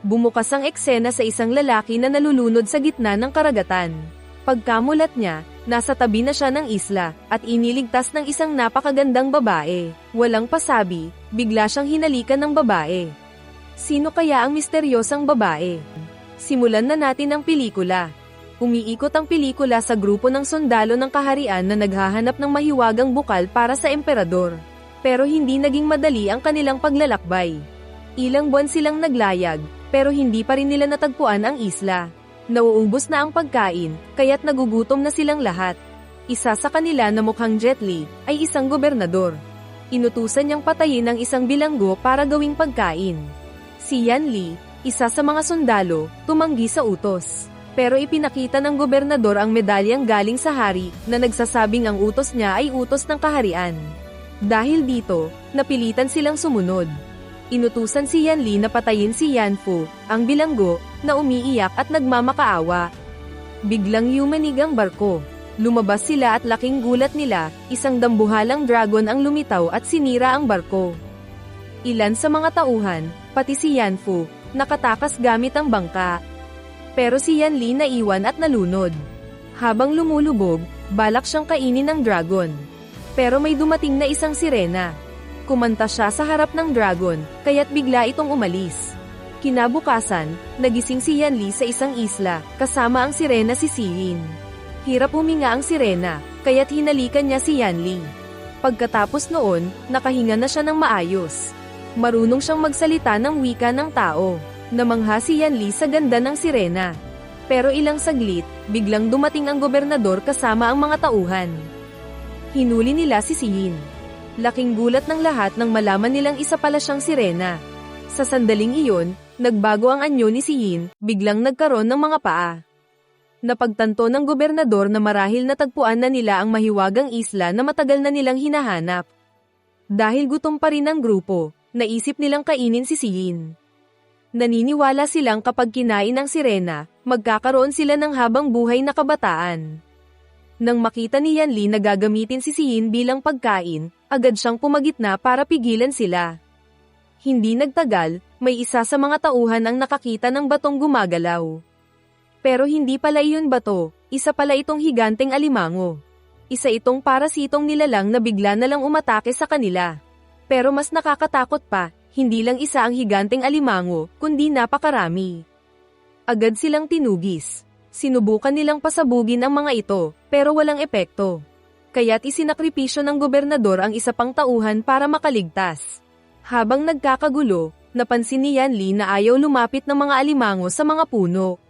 Bumukas ang eksena sa isang lalaki na nalulunod sa gitna ng karagatan. Pagkamulat niya, nasa tabi na siya ng isla, at iniligtas ng isang napakagandang babae. Walang pasabi, bigla siyang hinalikan ng babae. Sino kaya ang misteryosang babae? Simulan na natin ang pelikula. Umiikot ang pelikula sa grupo ng sundalo ng kaharian na naghahanap ng mahiwagang bukal para sa emperador. Pero hindi naging madali ang kanilang paglalakbay. Ilang buwan silang naglayag, pero hindi pa rin nila natagpuan ang isla. Nauubos na ang pagkain, kaya't nagugutom na silang lahat. Isa sa kanila na mukhang Jet Li, ay isang gobernador. Inutusan niyang patayin ang isang bilanggo para gawing pagkain. Si Yan Li, isa sa mga sundalo, tumanggi sa utos. Pero ipinakita ng gobernador ang medalyang galing sa hari, na nagsasabing ang utos niya ay utos ng kaharian. Dahil dito, napilitan silang sumunod. Inutusan si Yan Li na patayin si Yan Fu, ang bilanggo, na umiiyak at nagmamakaawa. Biglang yumanig ang barko. Lumabas sila at laking gulat nila, isang dambuhalang dragon ang lumitaw at sinira ang barko. Ilan sa mga tauhan, pati si Yan Fu, nakatakas gamit ang bangka. Pero si Yan Li naiwan at nalunod. Habang lumulubog, balak siyang kainin ng dragon. Pero may dumating na isang sirena. Kumanta siya sa harap ng dragon, kaya't bigla itong umalis. Kinabukasan, nagising si Yan Li sa isang isla, kasama ang sirena si Siyin. Hirap huminga ang sirena, kaya't hinalikan niya si Yan Li. Pagkatapos noon, nakahinga na siya ng maayos. Marunong siyang magsalita ng wika ng tao. Namangha si Yan Li sa ganda ng sirena. Pero ilang saglit, biglang dumating ang gobernador kasama ang mga tauhan. Hinuli nila si Siyin. Laking gulat ng lahat nang malaman nilang isa pala siyang sirena. Sa sandaling iyon, nagbago ang anyo ni Siyin, biglang nagkaroon ng mga paa. Napagtanto ng gobernador na marahil natagpuan na nila ang mahiwagang isla na matagal na nilang hinahanap. Dahil gutom pa rin ang grupo, naisip nilang kainin si Siyin. Naniniwala silang kapag kinain ang sirena, magkakaroon sila ng habang buhay na kabataan. Nang makita ni Yan Li na gagamitin si Siyin bilang pagkain, agad siyang pumagitna para pigilan sila. Hindi nagtagal, may isa sa mga tauhan ang nakakita ng batong gumagalaw. Pero hindi pala iyon bato, isa pala itong higanteng alimango. Isa itong parasitong nilalang na bigla na lang umatake sa kanila. Pero mas nakakatakot pa, hindi lang isa ang higanteng alimango, kundi napakarami. Agad silang tinugis. Sinubukan nilang pasabugin ang mga ito, pero walang epekto. Kaya't isinakripisyo ng gobernador ang isa pang tauhan para makaligtas. Habang nagkakagulo, napansin ni Yan Li na ayaw lumapit ng mga alimango sa mga puno.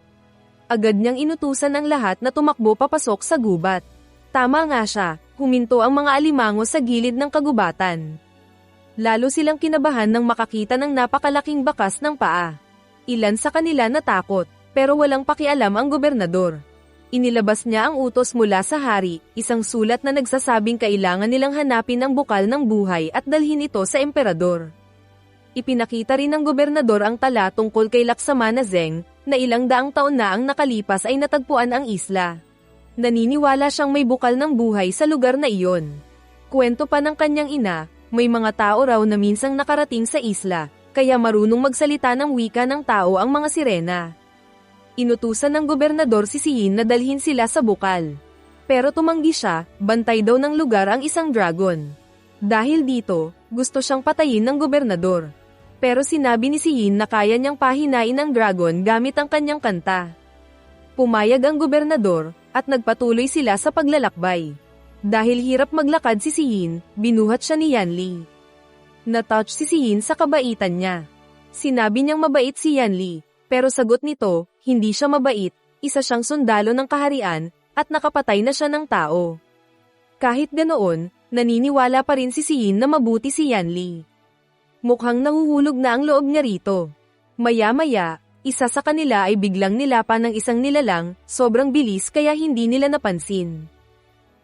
Agad niyang inutusan ang lahat na tumakbo papasok sa gubat. Tama nga siya, huminto ang mga alimango sa gilid ng kagubatan. Lalo silang kinabahan nang makakita ng napakalaking bakas ng paa. Ilan sa kanila natakot, pero walang pakialam ang gobernador. Inilabas niya ang utos mula sa hari, isang sulat na nagsasabing kailangan nilang hanapin ang bukal ng buhay at dalhin ito sa emperador. Ipinakita rin ng gobernador ang tala tungkol kay Laksamana Zeng, na ilang daang taon na ang nakalipas ay natagpuan ang isla. Naniniwala siyang may bukal ng buhay sa lugar na iyon. Kwento pa ng kanyang ina, may mga tao raw na minsang nakarating sa isla, kaya marunong magsalita ng wika ng tao ang mga sirena. Inutusan ng gobernador si Siyin na dalhin sila sa bukal. Pero tumanggi siya, bantay daw ng lugar ang isang dragon. Dahil dito, gusto siyang patayin ng gobernador. Pero sinabi ni Siyin na kaya niyang pahinain ang dragon gamit ang kanyang kanta. Pumayag ang gobernador, at nagpatuloy sila sa paglalakbay. Dahil hirap maglakad si Siyin, binuhat siya ni Yan Li. Na-touch si Siyin sa kabaitan niya. Sinabi niyang mabait si Yan Li, pero sagot nito, hindi siya mabait, isa siyang sundalo ng kaharian, at nakapatay na siya ng tao. Kahit ganoon, naniniwala pa rin si Siyin na mabuti si Yan Li. Mukhang nahuhulog na ang loob niya rito. Maya-maya, isa sa kanila ay biglang nilapan ng isang nilalang, sobrang bilis kaya hindi nila napansin.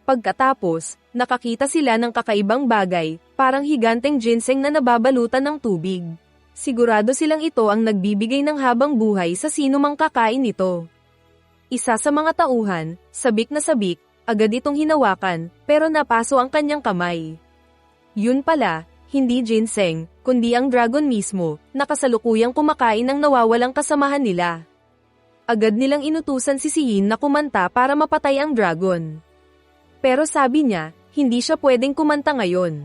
Pagkatapos, nakakita sila ng kakaibang bagay, parang higanteng ginseng na nababalutan ng tubig. Sigurado silang ito ang nagbibigay ng habang buhay sa sino mang kakain nito. Isa sa mga tauhan, sabik na sabik, agad itong hinawakan, pero napaso ang kanyang kamay. Yun pala, hindi ginseng, kundi ang dragon mismo, na kasalukuyang kumakain ng nawawalang kasamahan nila. Agad nilang inutusan si Yin na kumanta para mapatay ang dragon. Pero sabi niya, hindi siya pwedeng kumanta ngayon.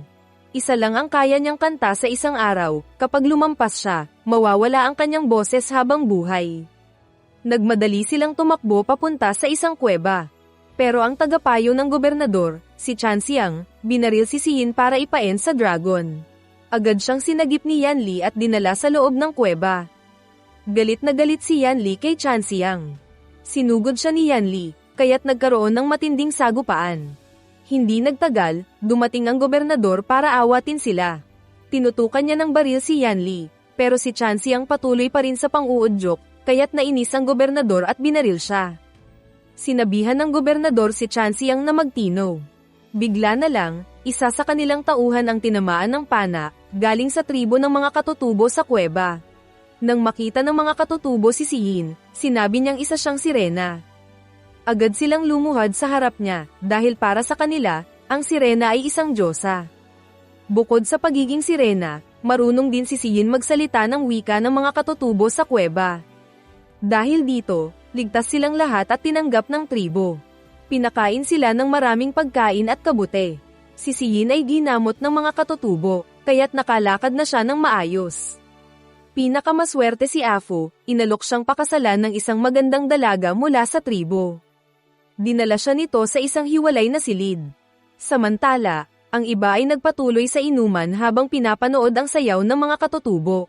Isa lang ang kaya niyang kanta sa isang araw, kapag lumampas siya, mawawala ang kanyang boses habang buhay. Nagmadali silang tumakbo papunta sa isang kuweba. Pero ang tagapayo ng gobernador, si Chan Xiang, binaril si Yin para ipaend sa dragon. Agad siyang sinagip ni Yan Li at dinala sa loob ng kuweba. Galit na galit si Yan Li kay Chan Xiang. Sinugod siya ni Yan Li, kaya't nagkaroon ng matinding sagupaan. Hindi nagtagal, dumating ang gobernador para awatin sila. Tinutukan niya ng baril si Yan Li, pero si Chan Xiang patuloy pa rin sa pang-uudyok, kaya't nainis ang gobernador at binaril siya. Sinabihan ng gobernador si Chan Xiang na magtino. Bigla na lang, isa sa kanilang tauhan ang tinamaan ng pana, galing sa tribo ng mga katutubo sa kuweba. Nang makita ng mga katutubo si Yin, sinabi niyang isa siyang sirena. Agad silang lumuhad sa harap niya, dahil para sa kanila, ang sirena ay isang diyosa. Bukod sa pagiging sirena, marunong din si Yin magsalita ng wika ng mga katutubo sa kuweba. Dahil dito, ligtas silang lahat at tinanggap ng tribo. Pinakain sila ng maraming pagkain at kabute. Si Yin ay ginamot ng mga katutubo, kaya't nakalakad na siya ng maayos. Pinakamaswerte si Afu, inalok siyang pakasalan ng isang magandang dalaga mula sa tribo. Dinala siya nito sa isang hiwalay na silid. Samantala, ang iba ay nagpatuloy sa inuman habang pinapanood ang sayaw ng mga katutubo.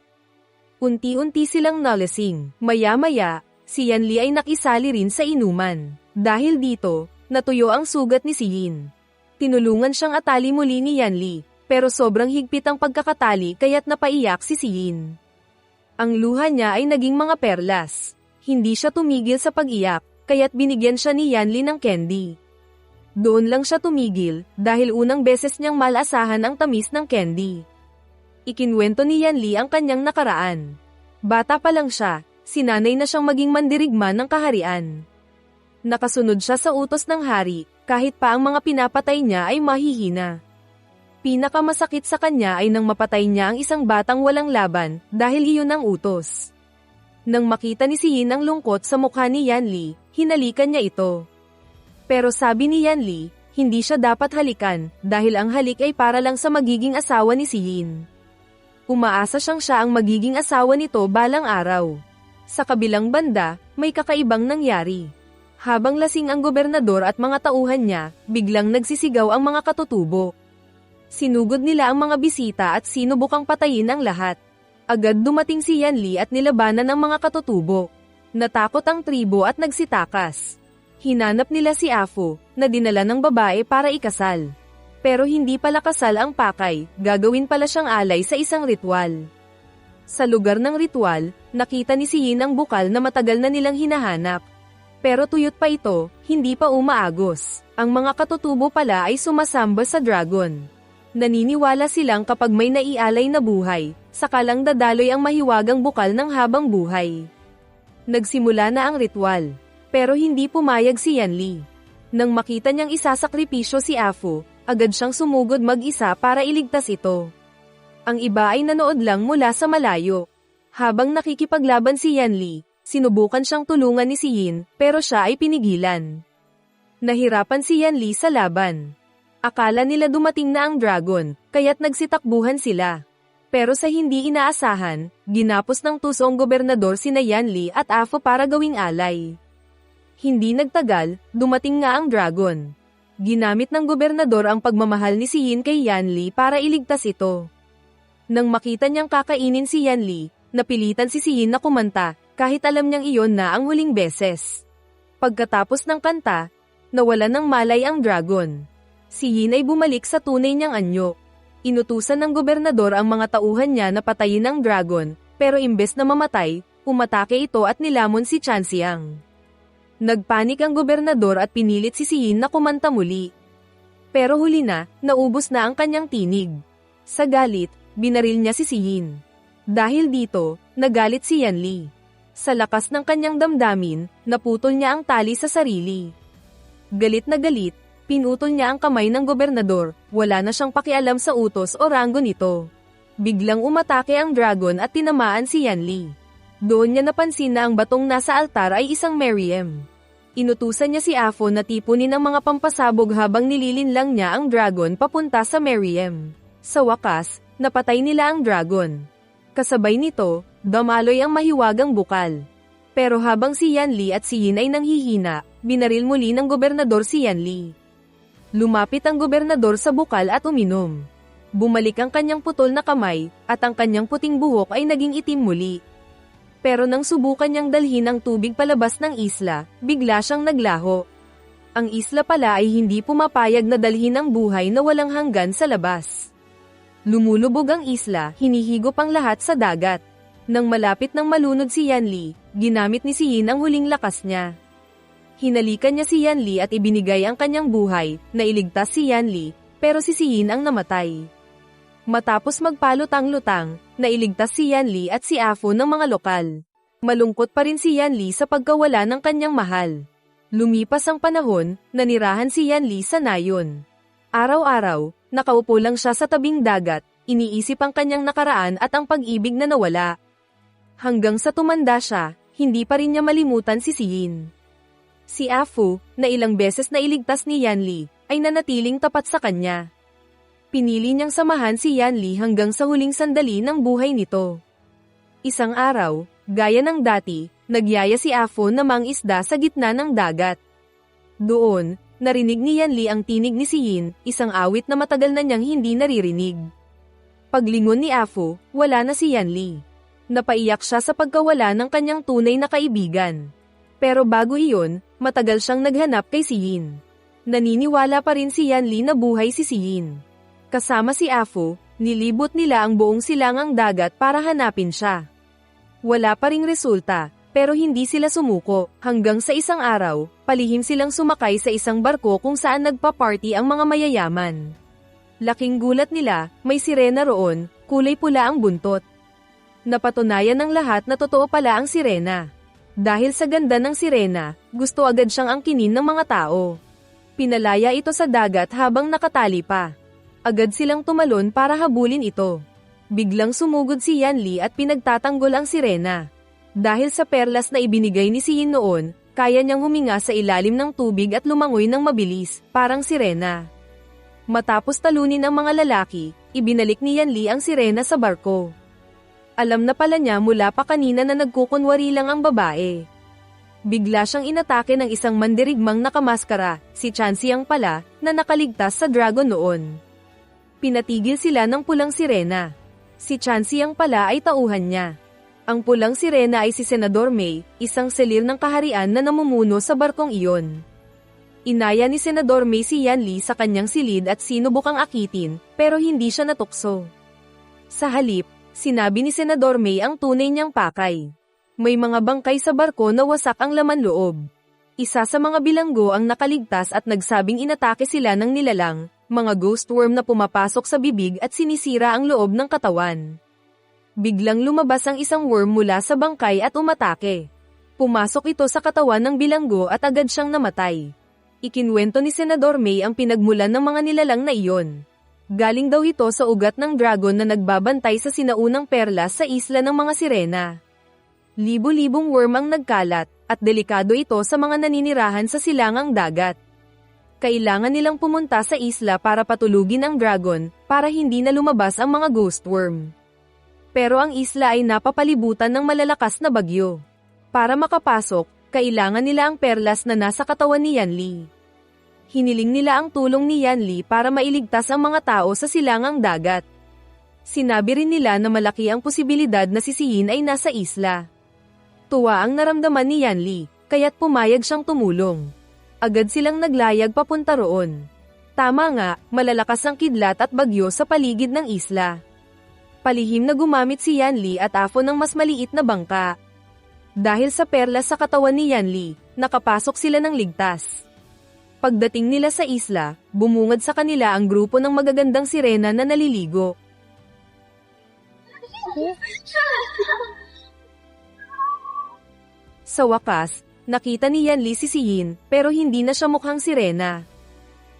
Unti-unti silang nalasing. Maya-maya, si Yan Li ay nakisali rin sa inuman. Dahil dito, natuyo ang sugat ni Yin. Tinulungan siyang atali muli ni Yan Li, pero sobrang higpit ang pagkakatali kaya't napaiyak si Yin. Ang luha niya ay naging mga perlas. Hindi siya tumigil sa pag-iyak, kaya't binigyan siya ni Yan Li ng candy. Doon lang siya tumigil, dahil unang beses niyang malasahan ang tamis ng candy. Ikinwento ni Yan Li ang kanyang nakaraan. Bata pa lang siya, sinanay na siyang maging mandirigma ng kaharian. Nakasunod siya sa utos ng hari, kahit pa ang mga pinapatay niya ay mahihina. Pinakamasakit sa kanya ay nang mapatay niya ang isang batang walang laban, dahil iyon ang utos. Nang makita ni Yin ang lungkot sa mukha ni Yan Li, hinalikan niya ito. Pero sabi ni Yan Li, hindi siya dapat halikan, dahil ang halik ay para lang sa magiging asawa ni Yin. Umaasa siyang siya ang magiging asawa nito balang araw. Sa kabilang banda, may kakaibang nangyari. Habang lasing ang gobernador at mga tauhan niya, biglang nagsisigaw ang mga katutubo. Sinugod nila ang mga bisita at sinubukang patayin ang lahat. Agad dumating si Yan Li at nilabanan ang mga katutubo. Natakot ang tribo at nagsitakas. Hinanap nila si Afu, na dinala ng babae para ikasal. Pero hindi pala kasal ang pakay, gagawin pala siyang alay sa isang ritual. Sa lugar ng ritual, nakita ni Yin ang bukal na matagal na nilang hinahanap. Pero tuyot pa ito, hindi pa umaagos. Ang mga katutubo pala ay sumasamba sa dragon. Naniniwala silang kapag may naialay na buhay, sakalang dadaloy ang mahiwagang bukal ng habang buhay. Nagsimula na ang ritual. Pero hindi pumayag si Yan Li. Nang makita niyang isasakripisyo si Afu, agad siyang sumugod mag-isa para iligtas ito. Ang iba ay nanood lang mula sa malayo. Habang nakikipaglaban si Yan Li, sinubukan siyang tulungan ni Yin, pero siya ay pinigilan. Nahirapan si Yan Li sa laban. Akala nila dumating na ang dragon, kaya't nagsitakbuhan sila. Pero sa hindi inaasahan, ginapos ng tusong gobernador sina Yan Li at Afu para gawing alay. Hindi nagtagal, dumating nga ang dragon. Ginamit ng gobernador ang pagmamahal ni Yin kay Yan Li para iligtas ito. Nang makita niyang kakainin si Yan Li, napilitan si Yin na kumanta, kahit alam niyang iyon na ang huling beses. Pagkatapos ng kanta, nawalan ng malay ang dragon. Si Yin ay bumalik sa tunay niyang anyo. Inutusan ng gobernador ang mga tauhan niya na patayin ang dragon, pero imbes na mamatay, umatake ito at nilamon si Chan Xiang. Nagpanik ang gobernador at pinilit si Yin na kumanta muli. Pero huli na, naubos na ang kanyang tinig. Sa galit, binaril niya si Yin. Dahil dito, nagalit si Yan Li. Sa lakas ng kanyang damdamin, naputol niya ang tali sa sarili. Galit na galit, pinutol niya ang kamay ng gobernador, wala na siyang pakialam sa utos o ranggo nito. Biglang umatake ang dragon at tinamaan si Yanli. Doon niya napansin na ang batong nasa altar ay isang Meriem. Inutusan niya si Afo na tipunin ang mga pampasabog habang nililinlang niya ang dragon papunta sa Meriem. Sa wakas, napatay nila ang dragon. Kasabay nito, damaloy ang mahiwagang bukal. Pero habang si Yanli at si Yin ay nanghihina, binaril muli ng gobernador si Yanli. Lumapit ang gobernador sa bukal at uminom. Bumalik ang kanyang putol na kamay, at ang kanyang puting buhok ay naging itim muli. Pero nang subukan niyang dalhin ang tubig palabas ng isla, bigla siyang naglaho. Ang isla pala ay hindi pumapayag na dalhin ang buhay na walang hanggan sa labas. Lumulubog ang isla, hinihigop ang lahat sa dagat. Nang malapit nang malunod si Yanli, ginamit ni si Yin ang huling lakas niya. Hinalikan niya si Yanli at ibinigay ang kanyang buhay, na iligtas si Yanli, pero si Yin ang namatay. Matapos magpalutang-lutang, nailigtas si Yanli at si Afo ng mga lokal. Malungkot pa rin si Yanli sa pagkawala ng kanyang mahal. Lumipas ang panahon, nanirahan si Yanli sa nayon. Araw-araw, nakaupo lang siya sa tabing dagat, iniisip ang kanyang nakaraan at ang pag-ibig na nawala. Hanggang sa tumanda siya, hindi pa rin niya malimutan si Yin. Si Afo, na ilang beses na iligtas ni Yanli, ay nanatiling tapat sa kanya. Pinili niyang samahan si Yanli hanggang sa huling sandali ng buhay nito. Isang araw, gaya ng dati, nagyaya si Afo na mangisda sa gitna ng dagat. Doon, narinig ni Yanli ang tinig ni si Yin, isang awit na matagal na niyang hindi naririnig. Paglingon ni Afo, wala na si Yanli. Napaiyak siya sa pagkawala ng kanyang tunay na kaibigan. Pero bago iyon, matagal siyang naghanap kay si Yin. Naniniwala pa rin si Yanli na buhay si Yin. Kasama si Afo, nilibot nila ang buong silangang dagat para hanapin siya. Wala pa ring resulta, pero hindi sila sumuko, hanggang sa isang araw, palihim silang sumakay sa isang barko kung saan nagpa-party ang mga mayayaman. Laking gulat nila, may sirena roon, kulay pula ang buntot. Napatunayan ng lahat na totoo pala ang sirena. Dahil sa ganda ng sirena, gusto agad siyang angkinin ng mga tao. Pinalaya ito sa dagat habang nakatali pa. Agad silang tumalon para habulin ito. Biglang sumugod si Yanli at pinagtatanggol ang sirena. Dahil sa perlas na ibinigay ni si Yin noon, kaya niyang huminga sa ilalim ng tubig at lumangoy ng mabilis, parang sirena. Matapos talunin ang mga lalaki, ibinalik ni Yanli ang sirena sa barko. Alam na pala niya mula pa kanina na nagkukunwari lang ang babae. Bigla siyang inatake ng isang mandirigmang nakamaskara, si Chansiang pala, na nakaligtas sa dragon noon. Pinatigil sila ng pulang sirena. Si Chansiang pala ay tauhan niya. Ang pulang sirena ay si Senador May, isang selir ng kaharian na namumuno sa barkong iyon. Inaya ni Senador May si Yanli sa kanyang silid at sinubukang akitin, pero hindi siya natukso. Sa halip, sinabi ni Senador May ang tunay niyang pakay. May mga bangkay sa barko na wasak ang laman loob. Isa sa mga bilanggo ang nakaligtas at nagsabing inatake sila ng nilalang, mga ghost worm na pumapasok sa bibig at sinisira ang loob ng katawan. Biglang lumabas ang isang worm mula sa bangkay at umatake. Pumasok ito sa katawan ng bilanggo at agad siyang namatay. Ikinwento ni Senador May ang pinagmulan ng mga nilalang na iyon. Galing daw ito sa ugat ng dragon na nagbabantay sa sinaunang perlas sa isla ng mga sirena. Libo-libong worm ang nagkalat, at delikado ito sa mga naninirahan sa silangang dagat. Kailangan nilang pumunta sa isla para patulugin ang dragon, para hindi na lumabas ang mga ghost worm. Pero ang isla ay napapalibutan ng malalakas na bagyo. Para makapasok, kailangan nila ang perlas na nasa katawan ni Yanli. Hiniling nila ang tulong ni Yanli para mailigtas ang mga tao sa silangang dagat. Sinabi rin nila na malaki ang posibilidad na si Yin ay nasa isla. Tuwa ang naramdaman ni Yanli, kaya't pumayag siyang tumulong. Agad silang naglayag papunta roon. Tama nga, malalakas ang kidlat at bagyo sa paligid ng isla. Palihim na gumamit si Yanli at Afo ng mas maliit na bangka. Dahil sa perlas sa katawan ni Yanli, nakapasok sila ng ligtas. Pagdating nila sa isla, bumungad sa kanila ang grupo ng magagandang sirena na naliligo. Sa wakas, nakita ni Yanli si Yin, pero hindi na siya mukhang sirena.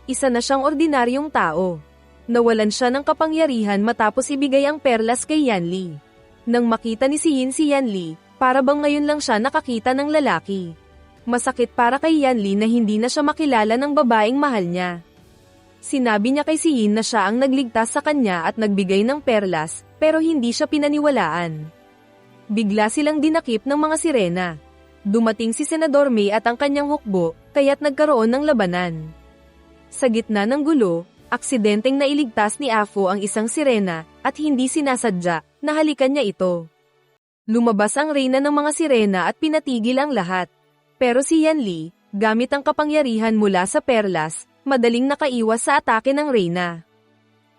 Isa na siyang ordinaryong tao. Nawalan siya ng kapangyarihan matapos ibigay ang perlas kay Yanli. Nang makita ni Yin si Yanli, para bang ngayon lang siya nakakita ng lalaki. Masakit para kay Yanli na hindi na siya makilala ng babaeng mahal niya. Sinabi niya kay Yin na siya ang nagligtas sa kanya at nagbigay ng perlas, pero hindi siya pinaniwalaan. Bigla silang dinakip ng mga sirena. Dumating si Senador May at ang kanyang hukbo, kaya't nagkaroon ng labanan. Sa gitna ng gulo, aksidenteng nailigtas ni Afo ang isang sirena, at hindi sinasadya, nahalikan niya ito. Lumabas ang reyna ng mga sirena at pinatigil ang lahat. Pero si Yanli, gamit ang kapangyarihan mula sa perlas, madaling nakaiwas sa atake ng reyna.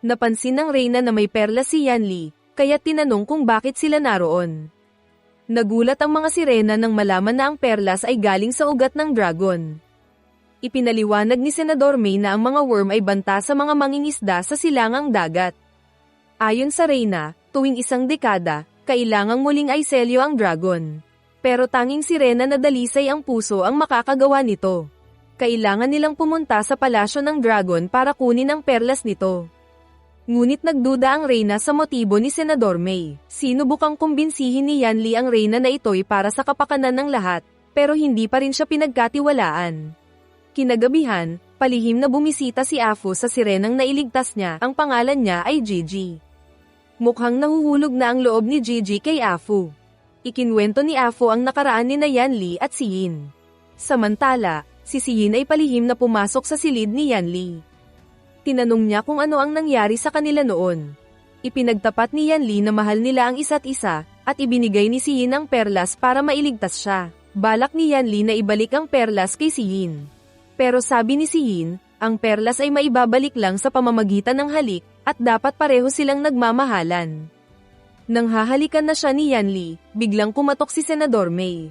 Napansin ng reyna na may perlas si Yanli, kaya tinanong kung bakit sila naroon. Nagulat ang mga sirena nang malaman na ang perlas ay galing sa ugat ng dragon. Ipinaliwanag ni Senador May na ang mga worm ay banta sa mga mangingisda sa silangang dagat. Ayon sa reyna, tuwing isang dekada, kailangang muling aiselyo ang dragon. Pero tanging sirena na dalisay ang puso ang makakagawa nito. Kailangan nilang pumunta sa palasyo ng dragon para kunin ang perlas nito. Ngunit nagduda ang reyna sa motibo ni Senador May. Sinubukang kumbinsihin ni Yanli ang reyna na ito'y para sa kapakanan ng lahat, pero hindi pa rin siya pinagkatiwalaan. Kinagabihan, palihim na bumisita si Afo sa sirenang nailigtas niya, ang pangalan niya ay Gigi. Mukhang nahuhulog na ang loob ni Gigi kay Afo. Ikinwento ni Afo ang nakaraan ni Yanli at si Yin. Samantala, si Yin ay palihim na pumasok sa silid ni Yanli. Tinanong niya kung ano ang nangyari sa kanila noon. Ipinagtapat ni Yanli na mahal nila ang isa't isa, at ibinigay ni Yin ang perlas para mailigtas siya. Balak ni Yanli na ibalik ang perlas kay Yin. Pero sabi ni Yin, ang perlas ay maibabalik lang sa pamamagitan ng halik, at dapat pareho silang nagmamahalan. Nang hahalikan na siya ni Yanli, biglang kumatok si Senador May.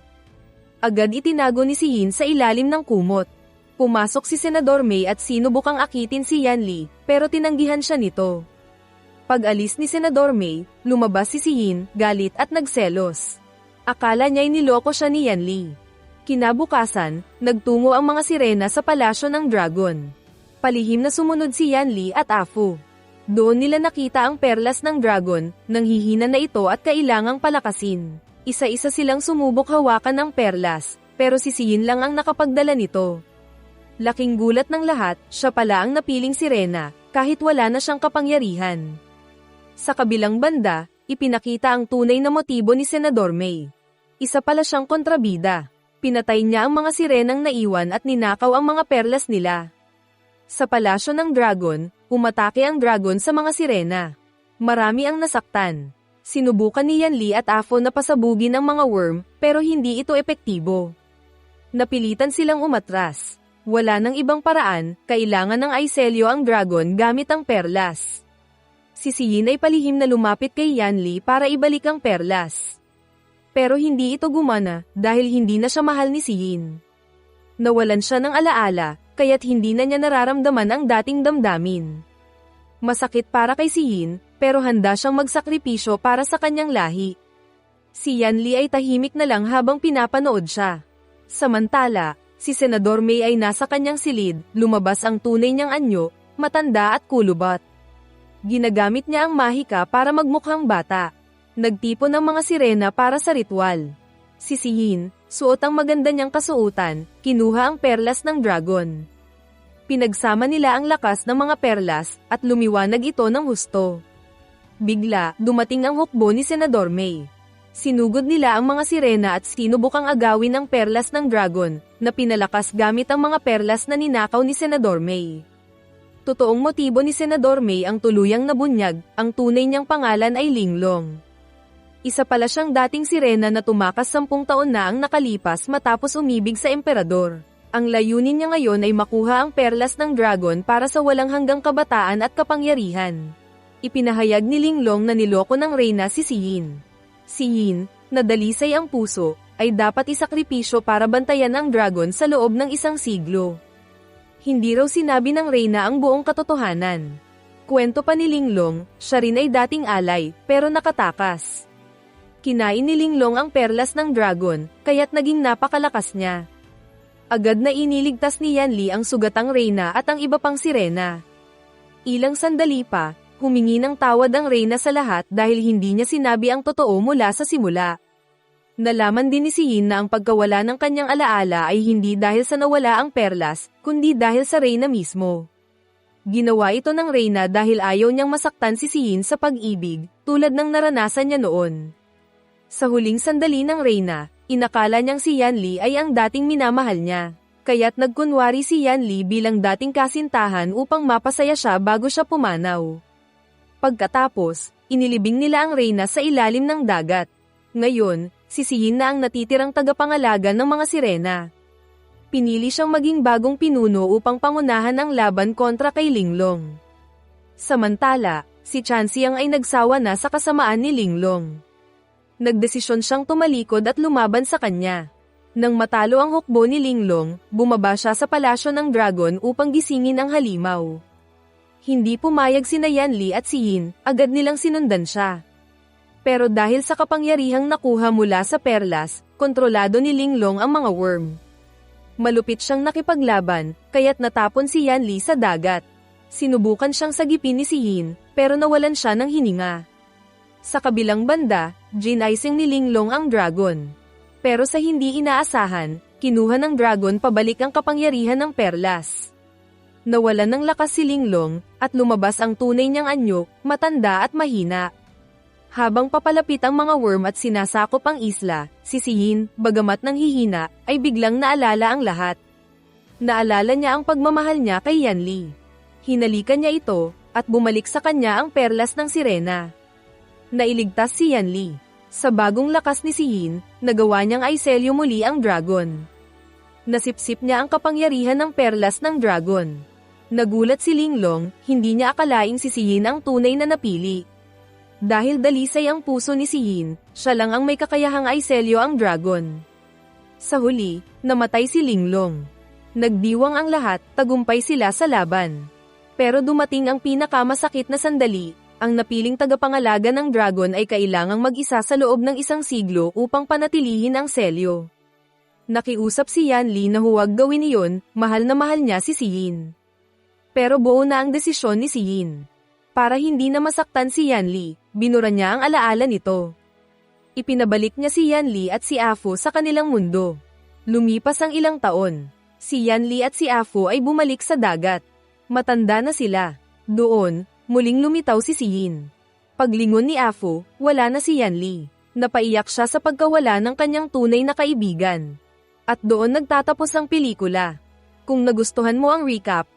Agad itinago ni Yin sa ilalim ng kumot. Pumasok si Senador May at sinubukang akitin si Yanli, pero tinanggihan siya nito. Pag-alis ni Senador May, lumabas si Yin, galit at nagselos. Akala niya'y niloko siya ni Yanli. Kinabukasan, nagtungo ang mga sirena sa palasyo ng dragon. Palihim na sumunod si Yanli at Afo. Doon nila nakita ang perlas ng dragon, nanghihina na ito at kailangang palakasin. Isa-isa silang sumubok hawakan ng perlas, pero si Yin lang ang nakapagdala nito. Laking gulat ng lahat, siya pala ang napiling sirena, kahit wala na siyang kapangyarihan. Sa kabilang banda, ipinakita ang tunay na motibo ni Senador May. Isa pala siyang kontrabida. Pinatay niya ang mga sirenang naiwan at ninakaw ang mga perlas nila. Sa palasyo ng dragon, umatake ang dragon sa mga sirena. Marami ang nasaktan. Sinubukan ni Yanli at Afo na pasabugin ang mga worm, pero hindi ito epektibo. Napilitan silang umatras. Wala nang ibang paraan, kailangan ng aiselyo ang dragon gamit ang perlas. Si Yin ay palihim na lumapit kay Yanli para ibalik ang perlas. Pero hindi ito gumana, dahil hindi na siya mahal ni Yin. Nawalan siya ng alaala, kaya't hindi na niya nararamdaman ang dating damdamin. Masakit para kay Yin, pero handa siyang magsakripisyo para sa kanyang lahi. Si Yanli ay tahimik na lang habang pinapanood siya. Samantala, si Senador May ay nasa kanyang silid, lumabas ang tunay niyang anyo, matanda at kulubot. Ginagamit niya ang mahika para magmukhang bata. Nagtipon ng mga sirena para sa ritual. Si Yin, suot ang maganda niyang kasuotan, kinuha ang perlas ng dragon. Pinagsama nila ang lakas ng mga perlas, at lumiwanag ito ng husto. Bigla, dumating ang hukbo ni Senador May. Sinugod nila ang mga sirena at sinubukang agawin ang perlas ng dragon, na pinalakas gamit ang mga perlas na ninakaw ni Senador May. Totoong motibo ni Senador May ang tuluyang nabunyag, ang tunay niyang pangalan ay Linglong. Isa pala siyang dating sirena na tumakas 10 taon na ang nakalipas matapos umibig sa emperador. Ang layunin niya ngayon ay makuha ang perlas ng dragon para sa walang hanggang kabataan at kapangyarihan. Ipinahayag ni Linglong na niloko ng reyna si Yin. Si Yin, na dalisay ang puso, ay dapat isakripisyo para bantayan ang dragon sa loob ng 1 siglo. Hindi raw sinabi ng reyna ang buong katotohanan. Kwento pa ni Linglong, siya rin ay dating alay, pero nakatakas. Kinain ni Linglong ang perlas ng dragon, kaya't naging napakalakas niya. Agad na iniligtas ni Yanli ang sugatang reyna at ang iba pang sirena. Ilang sandali pa, humingi ng tawad ang reyna sa lahat dahil hindi niya sinabi ang totoo mula sa simula. Nalaman din ni Sihin na ang pagkawala ng kanyang alaala ay hindi dahil sa nawala ang perlas, kundi dahil sa reyna mismo. Ginawa ito ng reyna dahil ayaw niyang masaktan si Sihin sa pag-ibig, tulad ng naranasan niya noon. Sa huling sandali ng reyna, inakala niyang si Yanli ay ang dating minamahal niya. Kaya't nagkunwari si Yanli bilang dating kasintahan upang mapasaya siya bago siya pumanaw. Pagkatapos, inilibing nila ang reyna sa ilalim ng dagat. Ngayon, si Sihin na ang natitirang tagapangalaga ng mga sirena. Pinili siyang maging bagong pinuno upang pangunahan ang laban kontra kay Linglong. Samantala, si Chanxiang ay nagsawa na sa kasamaan ni Linglong. Nagdesisyon siyang tumalikod at lumaban sa kanya. Nang matalo ang hukbo ni Linglong, bumaba siya sa palasyo ng dragon upang gisingin ang halimaw. Hindi pumayag sina Yanli at Sihin, agad nilang sinundan siya. Pero dahil sa kapangyarihang nakuha mula sa perlas, kontrolado ni Linglong ang mga worm. Malupit siyang nakipaglaban, kaya't natapon si Yanli sa dagat. Sinubukan siyang sagipin ni Sihin, pero nawalan siya ng hininga. Sa kabilang banda, ginising ni Linglong ang dragon. Pero sa hindi inaasahan, kinuha ng dragon pabalik ang kapangyarihan ng perlas. Nawalan ng lakas si Linglong, at lumabas ang tunay niyang anyo, matanda at mahina. Habang papalapit ang mga worm at sinasakop ang isla, si Sihin, bagamat nang hihina, ay biglang naalala ang lahat. Naalala niya ang pagmamahal niya kay Yanli. Hinalikan niya ito, at bumalik sa kanya ang perlas ng sirena. Nailigtas si Yanli. Sa bagong lakas ni Sihin, nagawa niyang aiselyo muli ang dragon. Nasipsip niya ang kapangyarihan ng perlas ng dragon. Nagulat si Linglong, hindi niya akalaing si Sihin ang tunay na napili. Dahil dalisay ang puso ni Sihin, siya lang ang may kakayahang aiselyo ang dragon. Sa huli, namatay si Linglong. Nagdiwang ang lahat, tagumpay sila sa laban. Pero dumating ang pinakamasakit na sandali. Ang napiling tagapangalaga ng dragon ay kailangang mag-isa sa loob ng isang siglo upang panatilihin ang selyo. Nakiusap si Yanli na huwag gawin iyon, mahal na mahal niya si Sihin. Pero buo na ang desisyon ni Sihin. Para hindi na masaktan si Yanli, binura niya ang alaala nito. Ipinabalik niya si Yanli at si Afu sa kanilang mundo. Lumipas ang ilang taon. Si Yanli at si Afu ay bumalik sa dagat. Matanda na sila. Doon, muling lumitaw si Sihin. Paglingon ni Afu, wala na si Yanli. Napaiyak siya sa pagkawala ng kanyang tunay na kaibigan. At doon nagtatapos ang pelikula. Kung nagustuhan mo ang recap,